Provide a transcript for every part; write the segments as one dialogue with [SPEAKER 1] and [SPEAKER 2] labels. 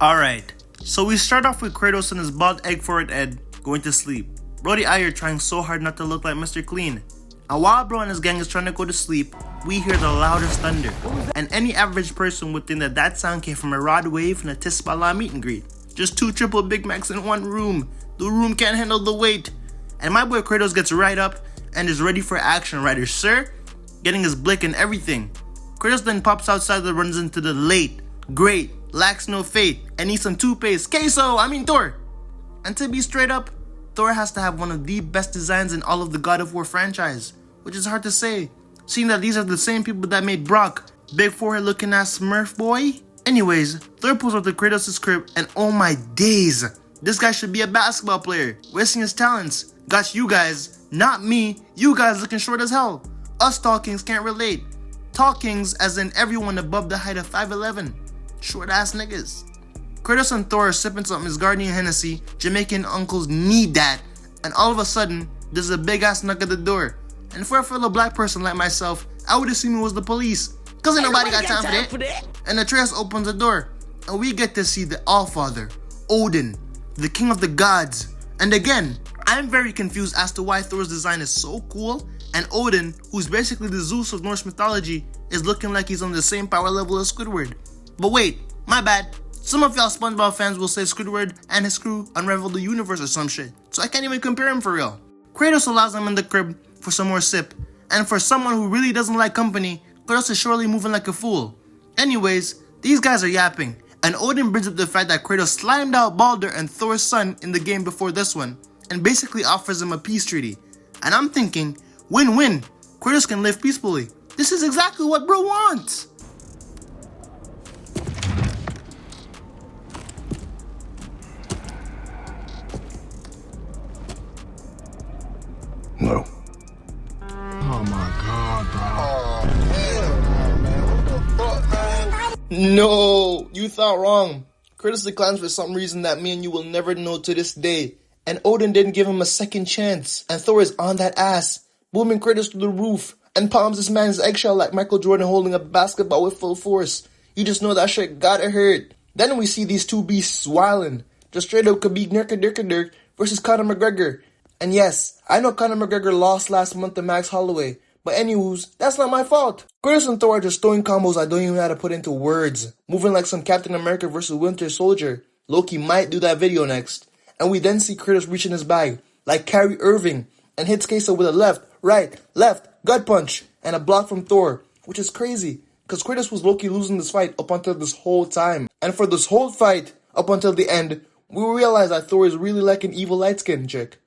[SPEAKER 1] Alright, so we start off with Kratos and his bald egg for an Ed going to sleep. Brody Ayer trying so hard not to look like Mr. Clean. And while bro and his gang is trying to go to sleep, we hear the loudest thunder. And any average person would think that that sound came from a rod wave and a Tisbala meet and greet. Just 2 triple Big Macs in one room. The room can't handle the weight. And my boy Kratos gets right up and is ready for action, right, sir? Getting his blick and everything. Kratos then pops outside and runs into the late, great, lacks no fate, and needs some toothpaste. Thor! And to be straight up, Thor has to have one of the best designs in all of the God of War franchise, which is hard to say, seeing that these are the same people that made Brock, big forehead looking ass Smurf boy. Anyways, Thor pulls up to Kratos' crib and oh my days, this guy should be a basketball player, wasting his talents. Got you guys, not me, you guys looking short as hell. Us tall kings can't relate. Tall kings as in everyone above the height of 5'11". Short ass niggas. Kratos and Thor are sipping some Asgardian Hennessy, Jamaican uncles need that, and all of a sudden, there's a big ass knock at the door. And for a fellow black person like myself, I would assume it was the police, cause ain't nobody got time for that. And Atreus opens the door, and we get to see the Allfather, Odin, the king of the gods. And again, I'm very confused as to why Thor's design is so cool, and Odin, who's basically the Zeus of Norse mythology, is looking like he's on the same power level as Squidward. But wait, my bad. Some of y'all SpongeBob fans will say Squidward and his crew unraveled the universe or some shit, so I can't even compare him for real. Kratos allows him in the crib for some more sip, and for someone who really doesn't like company, Kratos is surely moving like a fool. Anyways, these guys are yapping, and Odin brings up the fact that Kratos slimed out Baldur and Thor's son in the game before this one, and basically offers him a peace treaty. And I'm thinking, win-win, Kratos can live peacefully. This is exactly what bro wants.
[SPEAKER 2] No.
[SPEAKER 3] Oh my god, bro.
[SPEAKER 2] Oh, man. What the fuck, man?
[SPEAKER 1] No, you thought wrong. Kratos declines for some reason that me and you will never know to this day. And Odin didn't give him a second chance. And Thor is on that ass, booming Kratos to the roof, and palms this man's eggshell like Michael Jordan holding a basketball with full force. You just know that shit gotta hurt. Then we see these two beasts wildin'. Just straight up Khabib Nurmagomedov versus Conor McGregor. And yes, I know Conor McGregor lost last month to Max Holloway, but anyways, that's not my fault. Kratos and Thor are just throwing combos I don't even know how to put into words, moving like some Captain America versus Winter Soldier. Loki might do that video next. And we then see Kratos reaching his bag, like Kyrie Irving, and hits Queso with a left, gut punch, and a block from Thor, which is crazy, because Kratos was Loki losing this fight up until this whole time. And for this whole fight, up until the end, we realize that Thor is really like an evil light-skinned chick.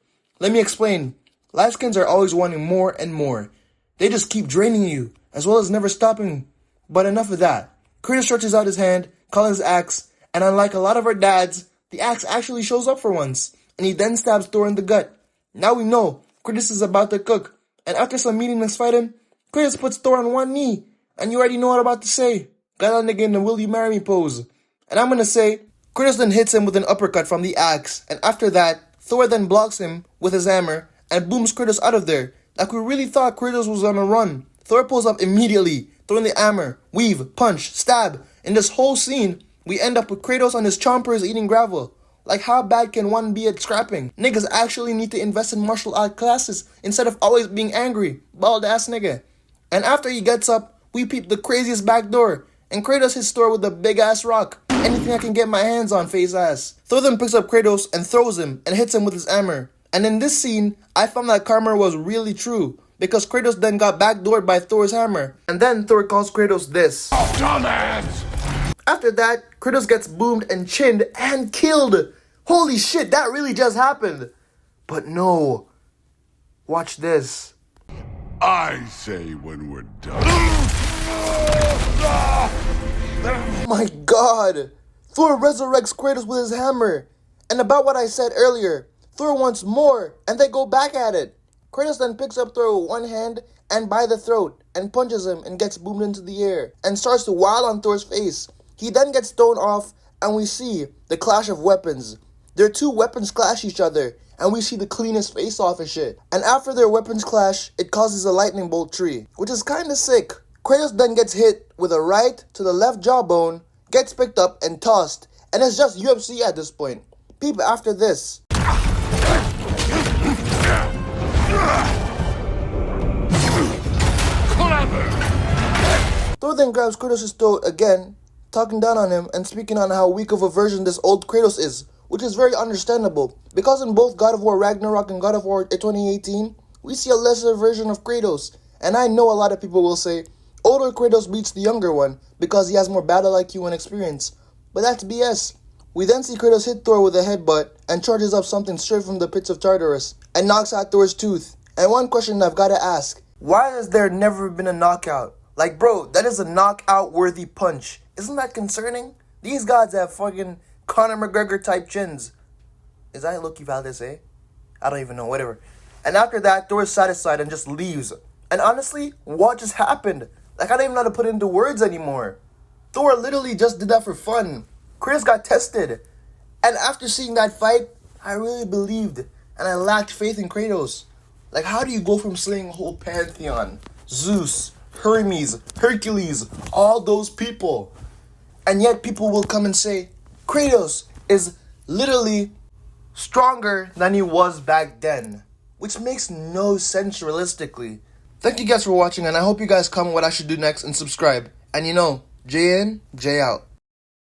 [SPEAKER 1] Let me explain. Light-skins are always wanting more and more. They just keep draining you, as well as never stopping. But enough of that. Kratos stretches out his hand, calling his axe, and unlike a lot of our dads, the axe actually shows up for once, and he then stabs Thor in the gut. Now we know Kratos is about to cook, and after some meaningless fighting, Kratos puts Thor on one knee, and you already know what I'm about to say. Got that nigga in the will you marry me pose. And I'm gonna say, Kratos then hits him with an uppercut from the axe, and after that, Thor then blocks him with his hammer and booms Kratos out of there. Like we really thought Kratos was on a run. Thor pulls up immediately, throwing the hammer, weave, punch, stab. In this whole scene, we end up with Kratos on his chompers eating gravel. Like how bad can one be at scrapping? Niggas actually need to invest in martial art classes instead of always being angry. Bald ass nigga. And after he gets up, we peep the craziest back door. And Kratos hits Thor with a big ass rock. Anything I can get my hands on, face ass. Thor then picks up Kratos and throws him and hits him with his hammer. And in this scene, I found that karma was really true, because Kratos then got backdoored by Thor's hammer. And then Thor calls Kratos this.
[SPEAKER 3] Oh, dumbass!
[SPEAKER 1] After that, Kratos gets boomed and chinned and killed. Holy shit, that really just happened. But no. Watch this.
[SPEAKER 3] I say when we're done.
[SPEAKER 1] Oh my god. Thor resurrects Kratos with his hammer. And about what I said earlier, Thor wants more, and they go back at it. Kratos then picks up Thor with one hand and by the throat, and punches him and gets boomed into the air, and starts to wail on Thor's face. He then gets thrown off, and we see the clash of weapons. Their two weapons clash each other, and we see the cleanest face off and shit. And after their weapons clash, it causes a lightning bolt tree, which is kinda sick. Kratos then gets hit with a right to the left jawbone, gets picked up and tossed, And it's just UFC at this point. Peep after this. Thor then grabs Kratos' throat again, talking down on him and speaking on how weak of a version this old Kratos is, which is very understandable, because in both God of War Ragnarok and God of War 2018, we see a lesser version of Kratos, and I know a lot of people will say, older Kratos beats the younger one, because he has more battle IQ and experience, but that's BS. We then see Kratos hit Thor with a headbutt, and charges up something straight from the pits of Tartarus, and knocks out Thor's tooth. And one question I've gotta ask, why has there never been a knockout? Like, bro, that is a knockout-worthy punch. Isn't that concerning? These gods have fucking Conor McGregor-type chins. Is that Loki Valdez, eh? I don't even know, whatever. And after that, Thor is satisfied and just leaves. And honestly, what just happened? Like, I don't even know how to put it into words anymore. Thor literally just did that for fun. Kratos got tested. And after seeing that fight, I really believed. And I lacked faith in Kratos. Like, how do you go from slaying a whole pantheon? Zeus, Hermes, Hercules, all those people. And yet people will come and say, Kratos is literally stronger than he was back then. Which makes no sense realistically. Thank you guys for watching, and I hope you guys comment what I should do next and subscribe. And you know, J in, J out.